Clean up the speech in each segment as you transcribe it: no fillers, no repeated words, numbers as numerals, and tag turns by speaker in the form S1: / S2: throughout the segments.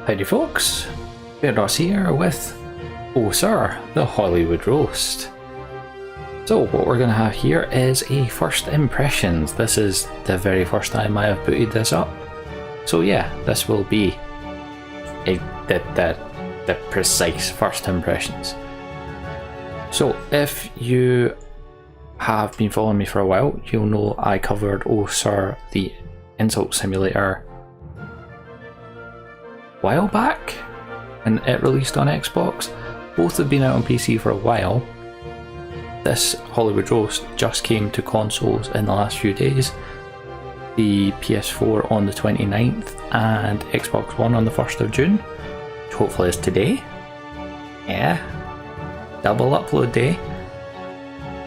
S1: Howdy folks, Bairdos here with Oh Sir, the Hollywood Roast. So what we're going to have here is a first impressions. This is the very first time I have booted this up. So yeah, this will be the precise first impressions. So if you have been following me for a while, you'll know I covered Oh Sir, the insult simulator a while back, and it released on Xbox. Both have been out on PC for a while. This Hollywood Roast just came to consoles in the last few days. The PS4 on the 29th and Xbox One on the 1st of June, which hopefully is today. Yeah, double upload day.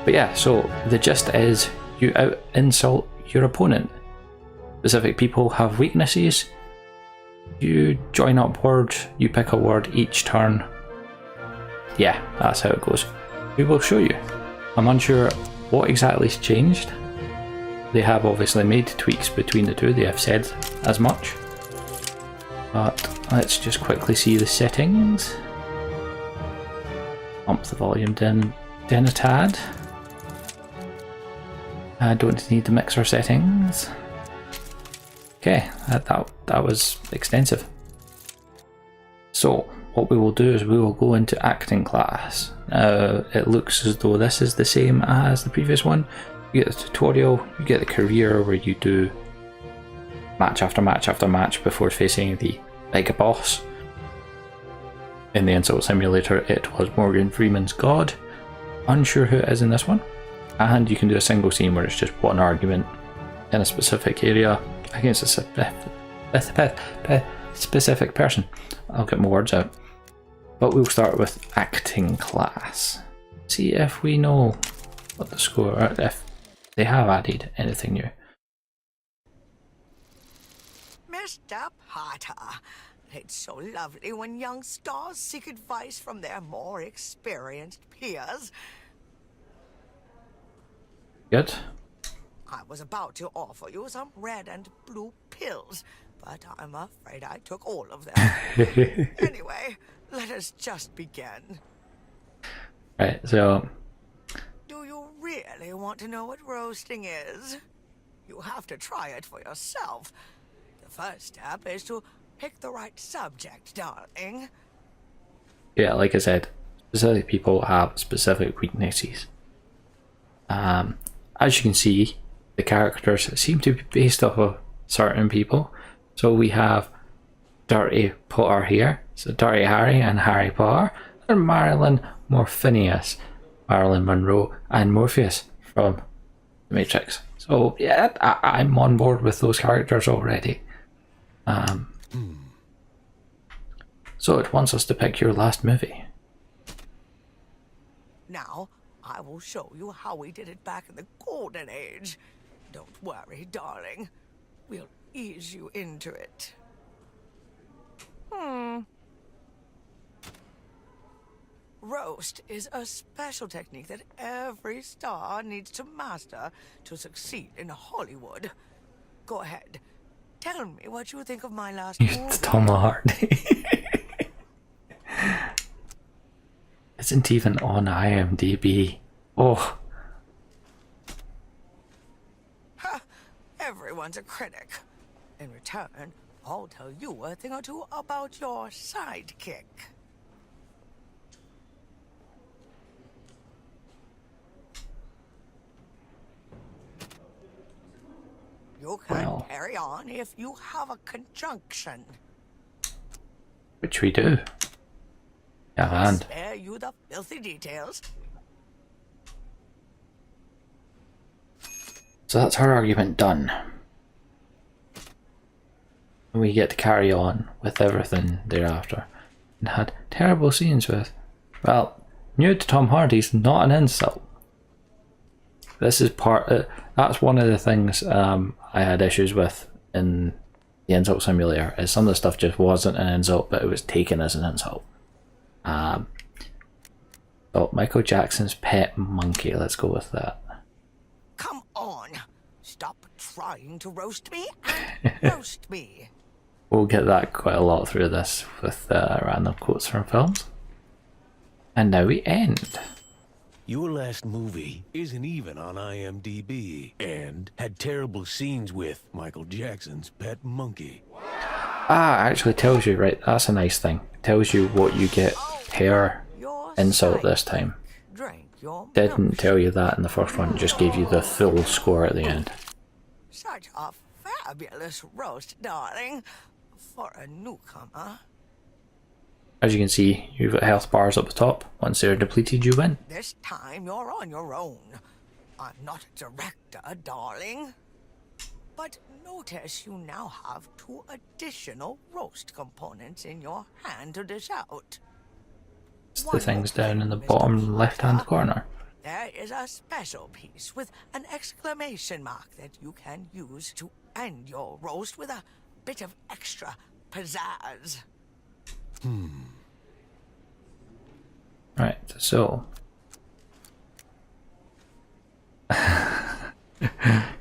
S1: But yeah, so the gist is you out insult your opponent. Specific people have weaknesses. You join up words, you pick a word each turn. Yeah, that's how it goes. We will show you. I'm unsure what exactly's changed. They have obviously made tweaks between the two, they have said as much. But let's just quickly see the settings. Bump the volume down a tad. I don't need the mixer settings. Okay, that was extensive. So what we will do is we will go into acting class. It looks as though this is the same as the previous one. You get the tutorial, you get the career where you do match after match after match before facing the big boss. In the insult simulator it was Morgan Freeman's God. Unsure who it is in this one. And you can do a single scene where it's just one argument in a specific area against a specific person. I'll get my words out. But we'll start with acting class. See if we know what the score, or if they have added anything new.
S2: Mr. Potter, it's so lovely when young stars seek advice from their more experienced peers.
S1: Good.
S2: I was about to offer you some red and blue pills, but I'm afraid I took all of them. Anyway, let us just begin.
S1: Right, so...
S2: Do you really want to know what roasting is? You have to try it for yourself. The first step is to pick the right subject, darling.
S1: Yeah, like I said, specific people have specific weaknesses. As you can see, the characters seem to be based off of certain people. So we have Dirty Potter here, so Dirty Harry and Harry Potter, and Marilyn Morphinius, Marilyn Monroe, and Morpheus from The Matrix. So yeah, I'm on board with those characters already. So it wants us to pick your last movie.
S2: Now, I will show you how we did it back in the Golden Age. Don't worry, darling. We'll ease you into it. Roast is a special technique that every star needs to master to succeed in Hollywood. Go ahead. Tell me what you think of my last movie.
S1: It's Tom Hardy. Isn't even on IMDb. Oh.
S2: Ha! Everyone's a critic. In return, I'll tell you a thing or two about your sidekick. You can carry on if you have a conjunction.
S1: Which we do. Yeah, and
S2: spare you the filthy details.
S1: so that's her argument done. We get to carry on with everything thereafter. And had terrible scenes with, well, nude Tom Hardy's not an insult. This is that's one of the things I had issues with in the insult simulator, is some of the stuff just wasn't an insult, but it was taken as an insult. Oh, Michael Jackson's pet monkey, let's go with that.
S2: Come on, stop trying to roast me and roast me.
S1: We'll get that quite a lot through this with random quotes from films. And now we end.
S3: Your last movie isn't even on IMDb and had terrible scenes with Michael Jackson's pet monkey.
S1: Ah, actually tells you, right, that's a nice thing. It tells you what you get per insult this time. Didn't tell you that in the first one, just gave you the full score at the end.
S2: Such a fabulous roast, darling, for a newcomer.
S1: As you can see, you've got health bars up the top. Once they're depleted, you win.
S2: This time you're on your own. I'm not a director, darling. But notice you now have 2 additional roast components in your hand to dish out.
S1: It's the things down in the bottom left-hand corner.
S2: There is a special piece with an exclamation mark that you can use to end your roast with a bit of extra pizzazz.
S1: Right, so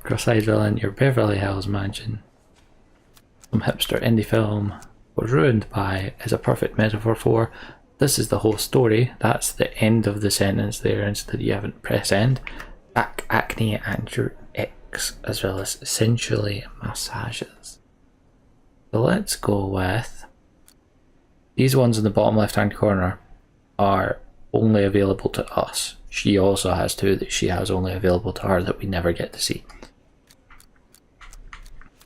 S1: cross-eyed villain, your Beverly Hills mansion, some hipster indie film was ruined by is a perfect metaphor for this is the whole story. That's the end of the sentence there instead you haven't press end. Back acne and your ex, as well as sensually massages. So let's go with these ones in the bottom left hand corner are only available to us. She also has 2 that she has only available to her that we never get to see.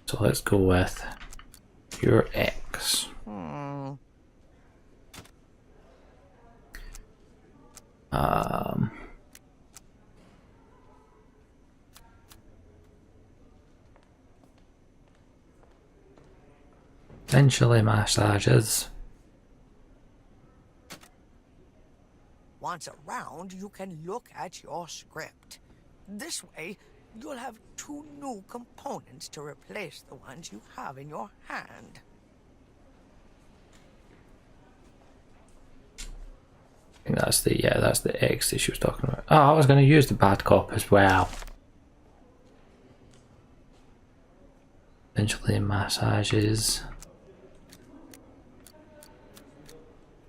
S1: So let's go with your ex. Sensually massages.
S2: Once around, you can look at your script. This way, you'll have 2 new components to replace the ones you have in your hand.
S1: I think that's the X that she was talking about. Oh, I was going to use the bad cop as well. Eventually massages.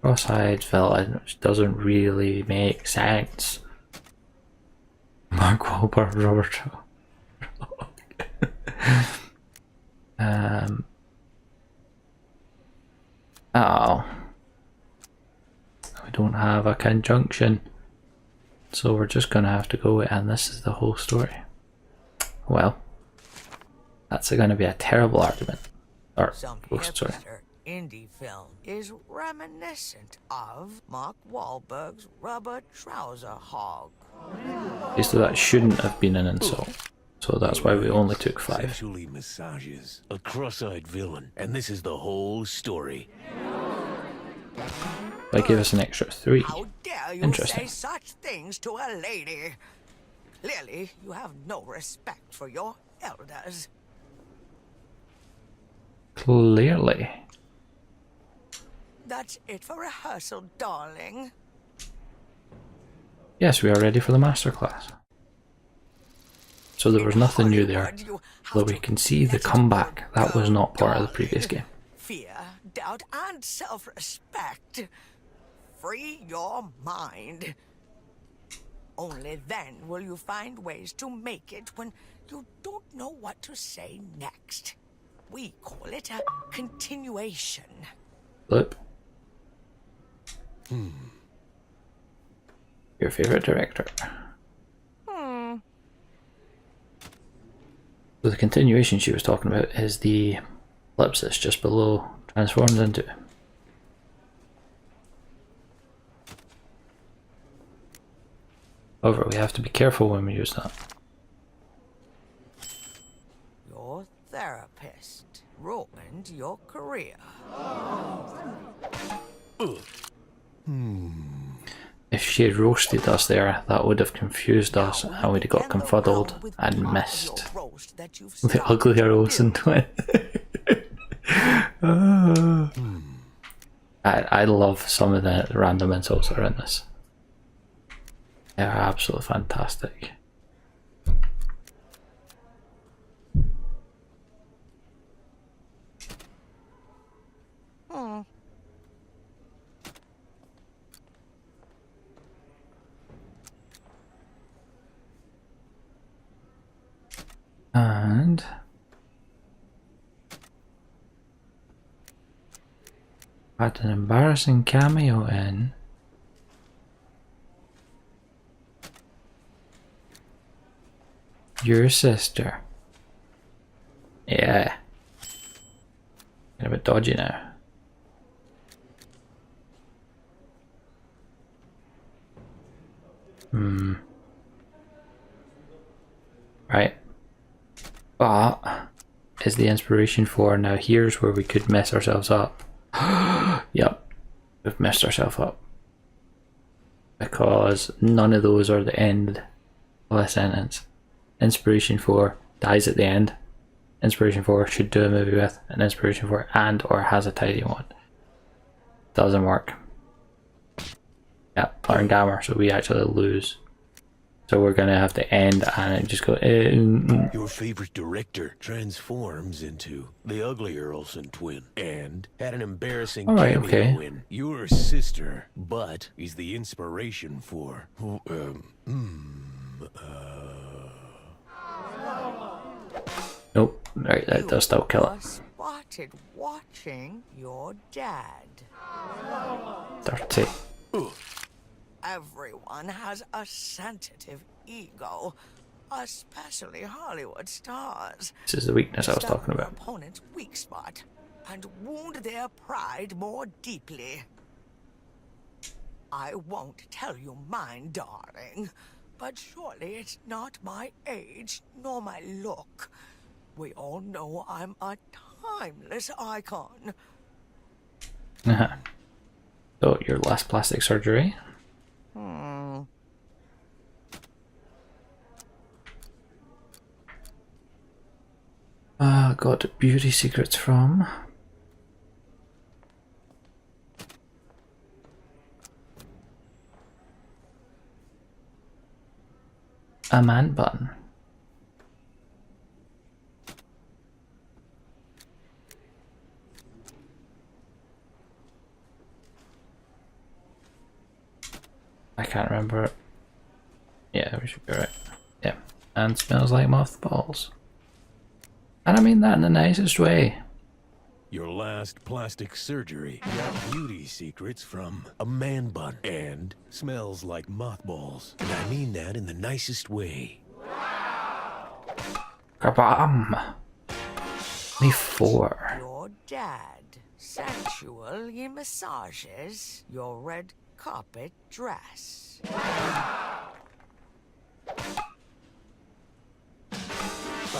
S1: Cross-eyed villain, which doesn't really make sense. Mark Wahlberg, Robert. Oh. We don't have a conjunction. So we're just gonna have to go, and this is the whole story. Well, that's gonna be a terrible argument. Or,
S2: Some
S1: sorry.
S2: hipster indie film is reminiscent of Mark Wahlberg's rubber trouser hog.
S1: So that shouldn't have been an insult. So that's why we only took 5.
S3: Sensually massages a cross-eyed villain, and this is the whole story.
S1: I gave us an extra 3.
S2: How dare you
S1: Interesting.
S2: say such things to a lady? Clearly, you have no respect for your elders.
S1: Clearly.
S2: That's it for rehearsal, darling.
S1: Yes, we are ready for the masterclass. So there was nothing new there, though we can see the comeback. That was not part of the previous game.
S2: Fear, doubt, and self-respect. Free your mind. Only then will you find ways to make it when you don't know what to say next. We call it a continuation.
S1: Flip. Your favorite director. So the continuation she was talking about is the ellipsis just below transforms into. However, we have to be careful when we use that.
S2: Your therapist ruined your career.
S1: If she had roasted us there, that would have confused us and we'd have got confuddled and missed the uglier Olsen twin. I love some of the random insults that are in this. They're absolutely fantastic. And had an embarrassing cameo in your sister. Yeah. Getting a bit dodgy now. Right. But is the inspiration for now here's where we could mess ourselves up. Yep. We've messed ourselves up. Because none of those are the end of a sentence. Inspiration for dies at the end. Inspiration for should do a movie with. And inspiration for and or has a tidy one. Doesn't work. Yep, learn grammar, so we actually lose. So we're gonna have to end and just go.
S3: Your favorite director transforms into the uglier Olsen twin and had an embarrassing cameo in Your Sister, but is the inspiration for
S1: Nope. Right, that does still kill it.
S2: Spotted watching your dad.
S1: Dirty.
S2: Everyone has a sensitive ego, especially Hollywood stars.
S1: This is the weakness I was talking about.
S2: Opponent's weak spot and wound their pride more deeply. I won't tell you mine, darling, but surely it's not my age nor my look. We all know I'm a timeless icon.
S1: So your last plastic surgery. Got beauty secrets from a man bun. I can't remember it. Yeah, we should be right. Yeah, and smells like mothballs. And I mean that in the nicest way.
S3: Your last plastic surgery got beauty secrets from a man bun and smells like mothballs. And I mean that in the nicest way.
S1: Kabam! Me 4.
S2: Your dad, sensual he massages your red carpet dress.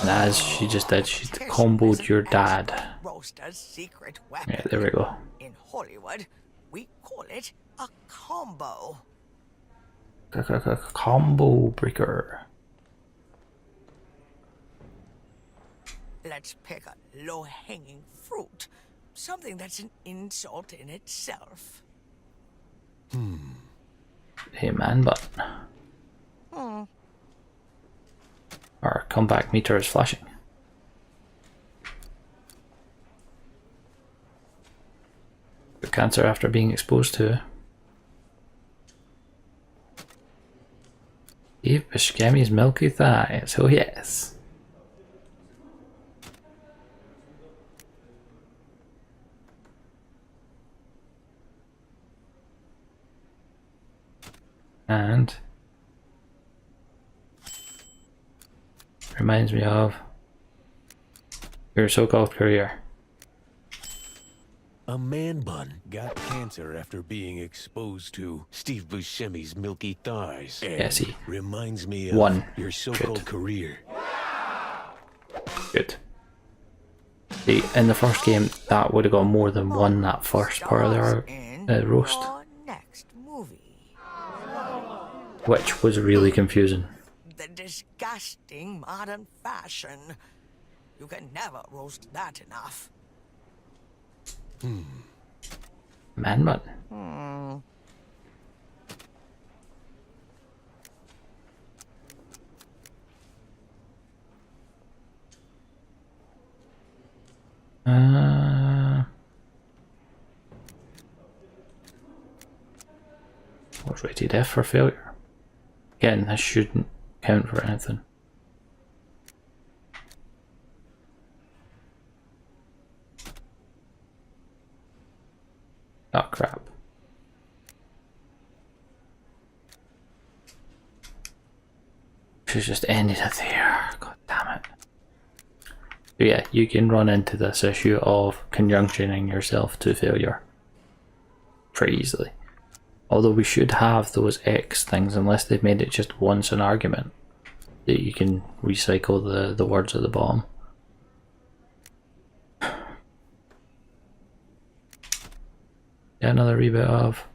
S1: And as she just did, she comboed your dad.
S2: Roaster's secret weapon.
S1: Yeah, there we go.
S2: In Hollywood, we call it a combo.
S1: Combo breaker.
S2: Let's pick a low-hanging fruit. Something that's an insult in itself.
S1: Hey man button. Our comeback meter is flashing. The cancer after being exposed to Steve Buscemi's milky thighs. Oh yes. And reminds me of your so-called career.
S3: A man bun got cancer after being exposed to Steve Buscemi's milky thighs. And
S1: Yeah, see.
S3: reminds me of your so-called
S1: Good.
S3: career.
S1: Good. See, in the first game, that would have got more than one that first part of the roast,
S2: Your next movie.
S1: which was really confusing.
S2: The disgusting modern fashion. You can never roast that enough.
S1: Man button. Was rated F for failure. Again, this shouldn't count for anything. Oh crap. Should just ended it there. God damn it. But yeah, you can run into this issue of conjunctioning yourself to failure pretty easily. Although we should have those X things, unless they've made it just once an argument, that you can recycle the words at the bottom. Yeah, another wee bit of...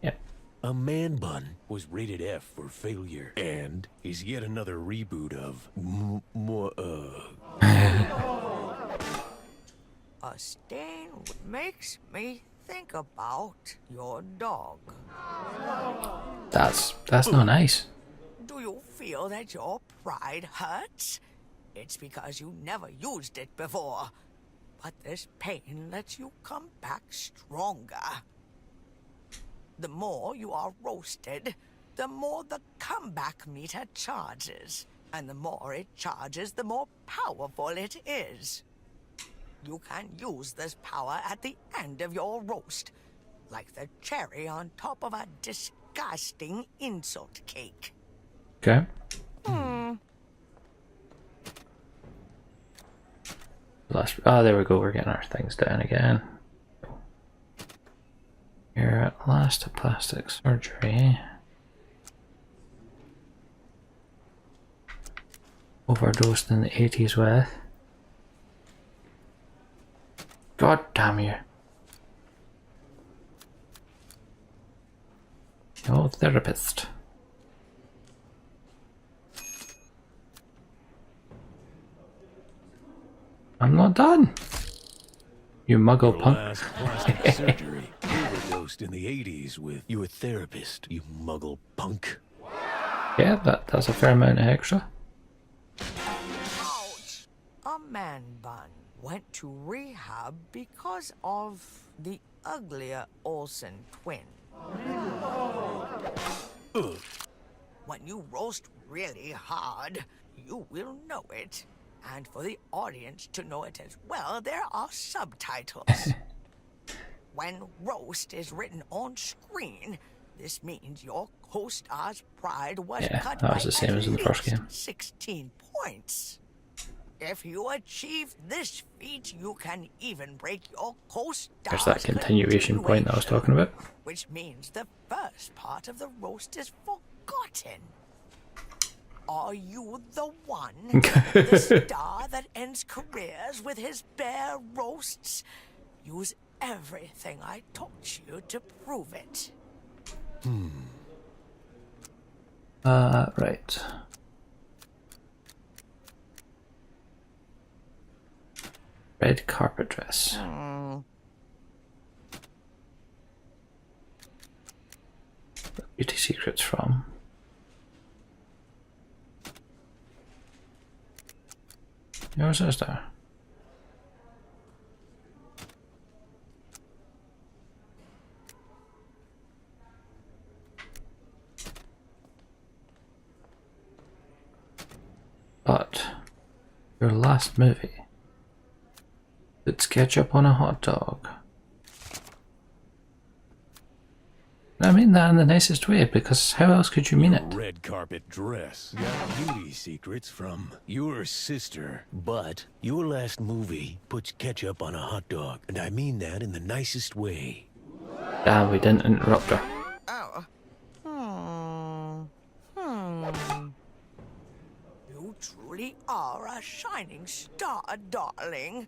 S1: Yeah.
S3: A man bun was rated F for failure, and is yet another reboot of
S2: A stain makes me think about your dog.
S1: That's not nice.
S2: Do you feel that your pride hurts? It's because you never used it before. But this pain lets you come back stronger. The more you are roasted, the more the comeback meter charges. And the more it charges, the more powerful it is. You can use this power at the end of your roast, like the cherry on top of a disgusting insult cake.
S1: Okay. There we go, we're getting our things down again. You're at last plastic surgery. Overdosed in the 80s with. God damn you. No therapist. I'm not done. You muggle punk.
S3: last plastic surgery. Overdosed in the 80s with your therapist, you muggle punk.
S1: Yeah, that's a fair amount of extra.
S2: Ouch! A man bun went to rehab because of the uglier Olsen twin. When you roast really hard, you will know it. And for the audience to know it as well, there are subtitles. When roast is written on screen, this means your co-star's pride was cut
S1: that was
S2: by
S1: the same
S2: at
S1: as in the first
S2: least
S1: game.
S2: 16 points. If you achieve this feat, you can even break your co-star's
S1: There's that continuation point that I was talking about.
S2: which means the first part of the roast is forgotten. Are you the one, the star that ends careers with his bare roasts? Use everything I taught you to prove it.
S1: Right. Red carpet dress. Beauty secrets from. Your sister. But your last movie. It's ketchup on a hot dog. I mean that in the nicest way, because how else could you mean it?
S3: Red carpet dress. Got beauty secrets from your sister. But your last movie puts ketchup on a hot dog. And I mean that in the nicest way.
S1: Damn, we didn't interrupt her.
S2: Oh. You truly are a shining star, darling.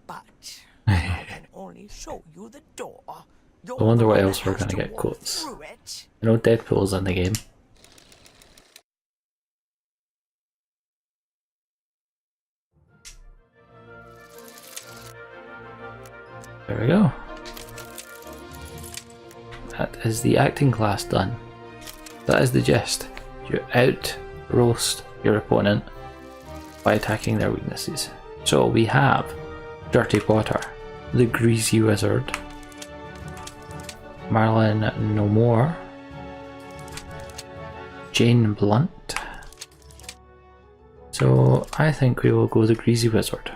S2: But I can only show you the door.
S1: I wonder what else we're gonna get quotes. You know, Deadpool's in the game. There we go. That is the acting class done. That is the gist. You out roast your opponent by attacking their weaknesses. So we have Dirty Potter, the Greasy Wizard, Marilyn No More, Jane Blunt. So I think we will go the Greasy Wizard.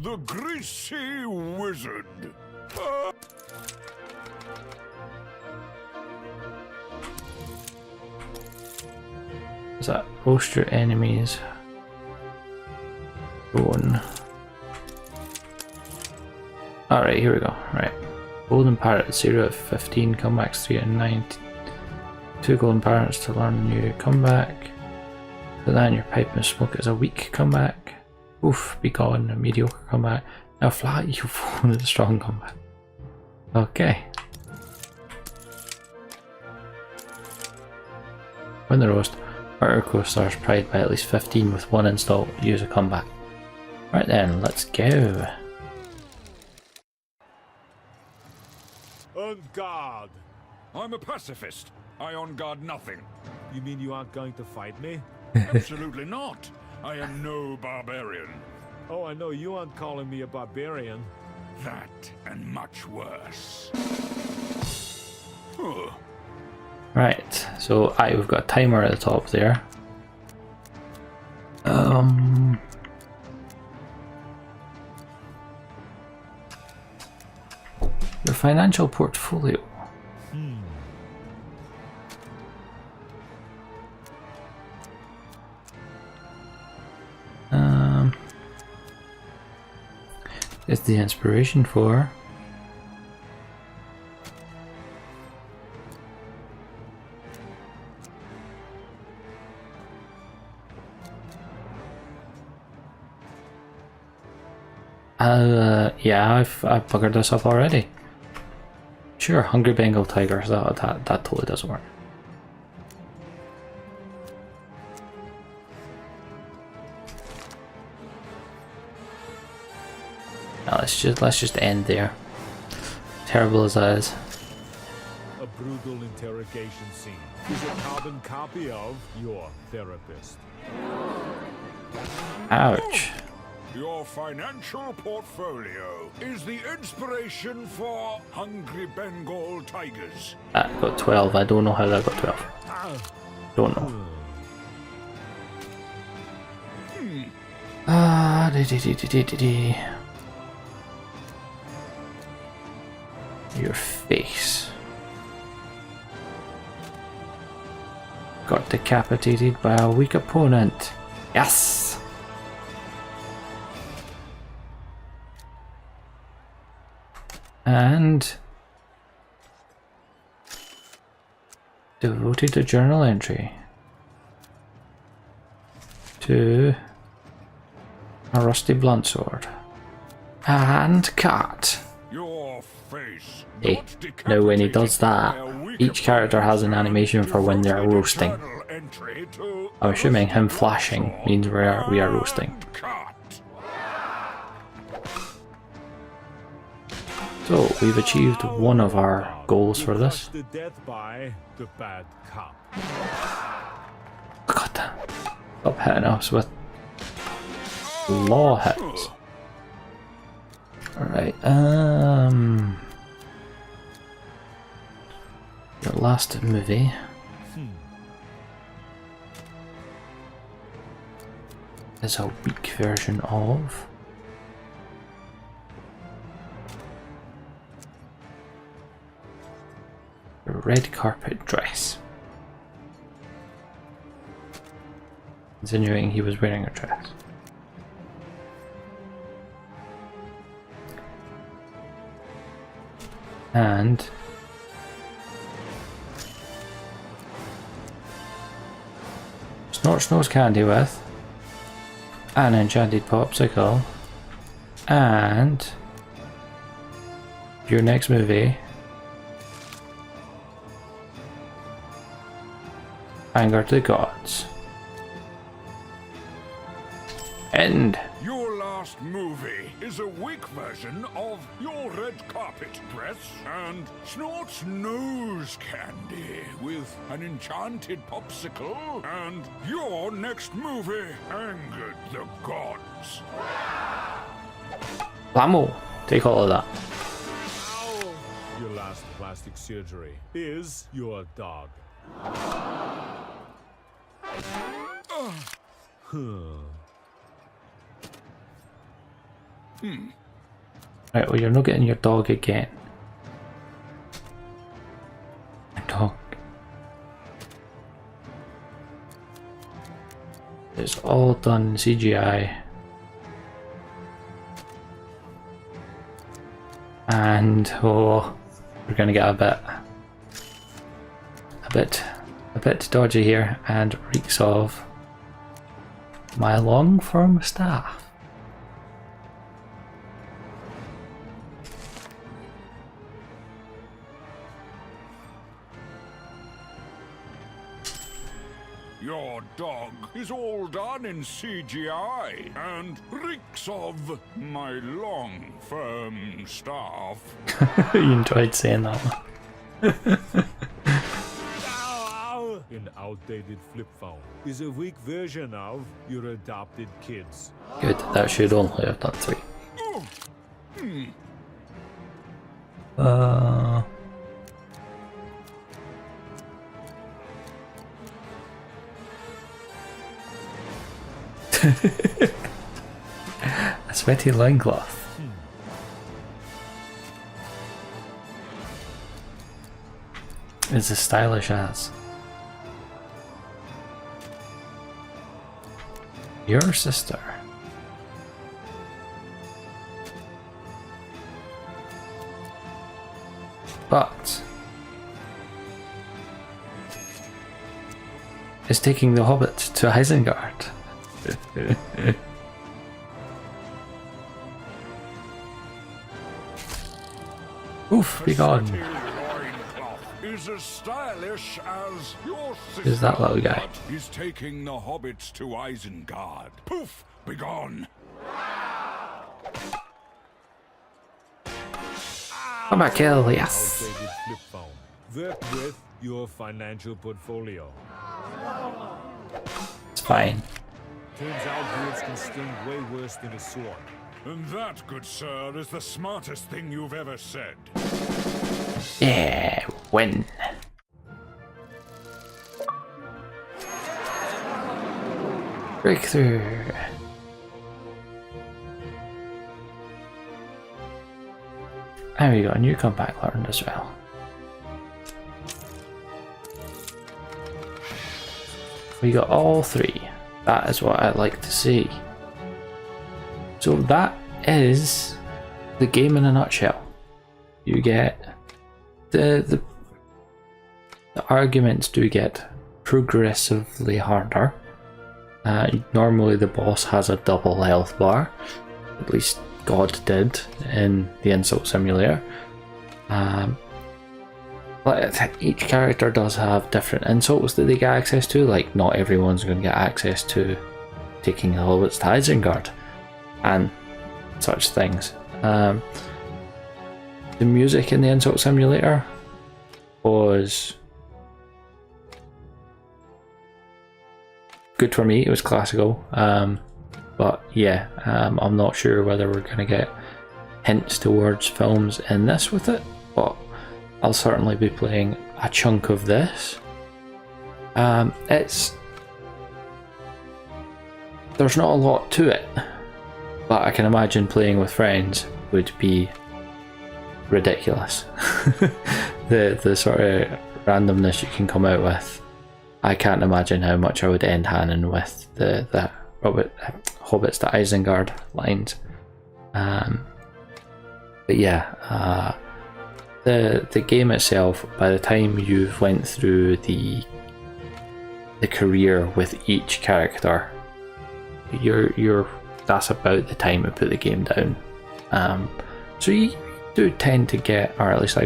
S4: the greasy wizard.
S1: Is that roast your enemies? Bone. Alright, here we go. Right. Golden parrot 0 of 15, comebacks 3 and 9. 2 golden parrots to learn a new comeback. Put that in your pipe and smoke it as a weak comeback. Oof, be gone, a mediocre comeback. Now flat you fall with a strong comeback. Okay. Win the roast. Murder Co-Star's Pride by at least 15 with 1 install. Use a comeback. Right then, let's go.
S5: On guard.
S4: I'm a pacifist. I on guard nothing.
S5: You mean you aren't going to fight me?
S4: Absolutely not. I am no barbarian.
S5: Oh, I know you aren't calling me a barbarian.
S4: That and much worse. Huh.
S1: Right, so we've got a timer at the top there. Your financial portfolio. Is the inspiration for yeah, I've buggered this up already. Sure, Hungry Bengal Tigers, that totally doesn't work. Now let's just end there. Terrible as that is.
S5: A brutal interrogation scene is a carbon copy of your therapist.
S1: Ouch.
S4: Your financial portfolio is the inspiration for Hungry Bengal Tigers.
S1: That got 12. I don't know how that got 12. Don't know. Your face. Got decapitated by a weak opponent. Yes! And devoted a journal entry to a rusty blunt sword and cut.
S4: Your face.
S1: Hey, now when he does that, each character has an animation for when they're roasting. I'm assuming him flashing means we are roasting. So we've achieved one of our goals for this. God damn. Stop hitting us with law hits. Alright, your last movie. Is a weak version of the red carpet dress. Insinuating he was wearing a dress. And Snort Snow's candy with an enchanted popsicle, and your next movie, Anger to the Gods. End.
S4: Your last movie is a weak version of your red carpet dress and Snort's nose candy with an enchanted popsicle, and your next movie angered the gods.
S1: Lamo, take all of that.
S5: Your last plastic surgery is your dog.
S1: Right, well, you're not getting your dog again. Dog. It's all done CGI. And oh, we're gonna get a bit dodgy here, and reeks of my long-form staff.
S4: Your dog is all done in CGI and reeks of my long, firm staff.
S1: You enjoyed saying that one.
S5: An outdated flip phone is a weak version of your adopted kids.
S1: Good, that should only have done 3. A sweaty loincloth. Is as stylish as your sister. But is taking the Hobbit to Isengard. Oof, be gone.
S4: Is as stylish as your sister.
S1: Who's that little guy?
S4: He's taking the hobbits to Isengard. Poof! Begone!
S1: Come back, kill, yes.
S5: Outdated flip phone. Work with your financial portfolio.
S1: It's fine.
S5: Turns out words can sting way worse than a sword.
S4: And that, good sir, is the smartest thing you've ever said.
S1: Yeah, win. Breakthrough. And we got a new comeback learned as well. We got all 3. That is what I'd like to see. So that is the game in a nutshell. You get the arguments do get progressively harder. Normally the boss has a double health bar, at least God did in the Insult Simulator. But each character does have different insults that they get access to, like not everyone's going to get access to taking the hobbits to Isengard and such things. The music in the Insult Simulator was good for me, it was classical, but yeah, I'm not sure whether we're going to get hints towards films in this with it, but I'll certainly be playing a chunk of this. There's not a lot to it, but I can imagine playing with friends would be ridiculous. the sort of randomness you can come out with, I can't imagine how much I would end handing with the Hobbits to Isengard lines. But yeah, the game itself, by the time you've went through the career with each character, that's about the time to put the game down. So you do tend to get, or at least I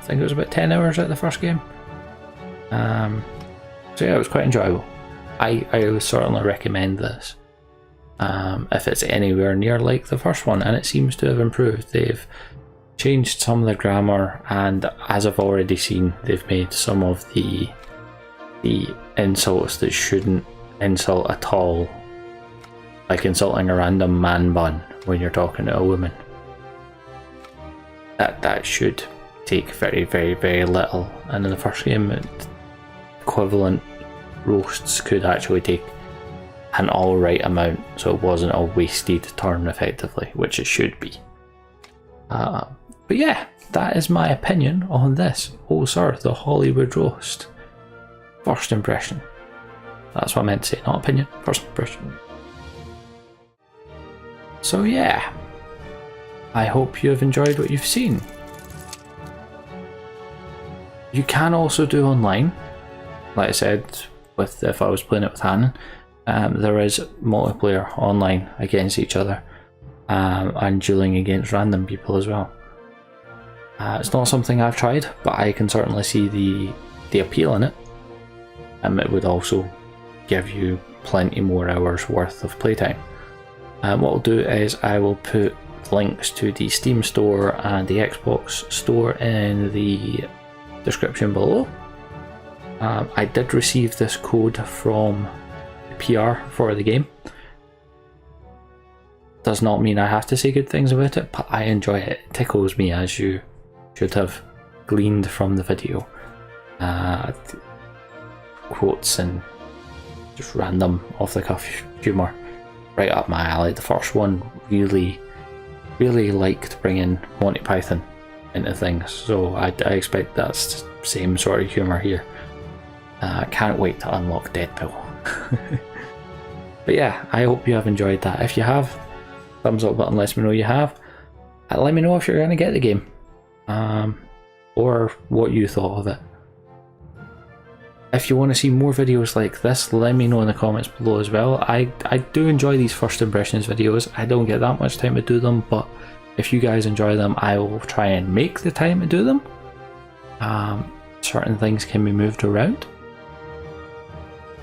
S1: think it was about 10 hours at the first game. So yeah, it was quite enjoyable. I would certainly recommend this if it's anywhere near like the first one, and it seems to have improved. They've changed some of the grammar, and as I've already seen, they've made some of the insults that shouldn't insult at all, like insulting a random man bun when you're talking to a woman. That should take very, very, very little, and in the first game equivalent roasts could actually take an alright amount, so it wasn't a wasted turn effectively, which it should be. But yeah, that is my opinion on this. Oh sir, the Hollywood roast. First impression. That's what I meant to say, not opinion, first impression. So yeah, I hope you have enjoyed what you've seen. You can also do online, like I said, if I was playing it with Hannon, there is multiplayer online against each other, and dueling against random people as well. It's not something I've tried, but I can certainly see the appeal in it. It would also give you plenty more hours worth of playtime. What I'll do is I will put links to the Steam store and the Xbox store in the description below. I did receive this code from the PR for the game. Does not mean I have to say good things about it, but I enjoy it. It tickles me, as you should have gleaned from the video. Quotes and just random off the cuff humour, right up my alley. The first one really liked bringing Monty Python into things, so I expect that's the same sort of humour here. Can't wait to unlock Deadpool. But yeah, I hope you have enjoyed that. If you have, thumbs up button lets me know you have. Let me know if you're going to get the game, or what you thought of it. If you want to see more videos like this, let me know in the comments below as well. I do enjoy these first impressions videos. I don't get that much time to do them, but if you guys enjoy them, I will try and make the time to do them. Certain things can be moved around.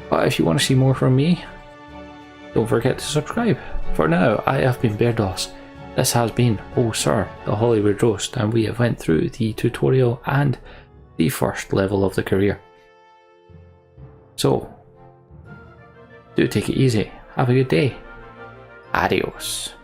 S1: But if you want to see more from me, don't forget to subscribe. For now, I have been Bairdos. This has been, oh sir, the Hollywood roast, and we have went through the tutorial and the first level of the career. So, do take it easy. Have a good day. Adios.